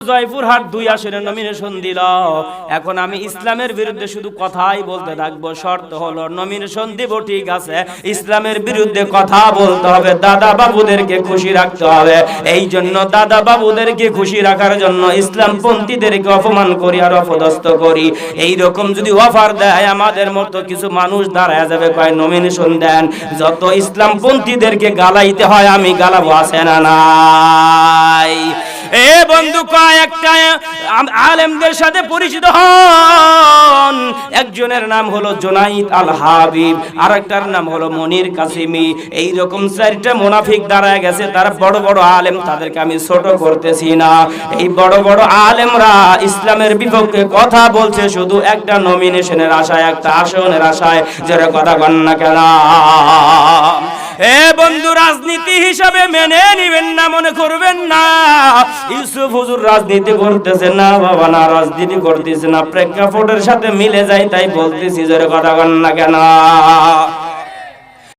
জয়পুরহাট 2 আসনে নমিনেশন দিল। এখন আমি ইসলামের বিরুদ্ধে শুধু কথাই বলতে থাকবো। শর্ত হলো নমিনেশন দিব ঠিক আছে, ইসলামের বিরুদ্ধে কথা বলতে হবে, দাদা বাবুদেরকে খুশি রাখতে হবে। এই জন্য দাদা বাবুদেরকে খুশি রাখার জন্য ইসলাম পন্থীদেরকে অপমান করি আর অপদস্থ করি। এই রকম যদি অফার দেয় আমাদের মতো কিছু মানুষ দাঁড়ায় যাবে, কয় নমিনেশন দেন। যত ইসলাম পন্থীদেরকে গালাইতে হয় আমি গালাবো, আছে না নাই? এ বন্ধু, কয়েকটা আলেমদের সাথে পরিচিত হন। একজনের নাম হলো জুনাইদ আল হাবিব, আরেকটার নাম হলো মনির কাসিমি। এই রকম 4টা মুনাফিক দাঁড়ায় গেছে, তারা বড় বড় আলেম, তাদেরকে আমি ছোট করতেছি না। এই বড় বড় আলেমরা ইসলামের বিপক্ষে কথা বলছে শুধু একটা নমিনেশনের আশায়, একটা আসনের আশায়। যারা কথা বল না কেন? এ বন্ধু, রাজনীতি হিসাবে মেনে নিবেন না, মনে করবেন না ইউসুফ হুজুর রাজনীতি করতেছে না। বাবা না, রাজনীতি করতেছে না, প্রেক্ষাপটের সাথে মিলে যায় তাই বলতেছি। যারা কথা বল না কেন?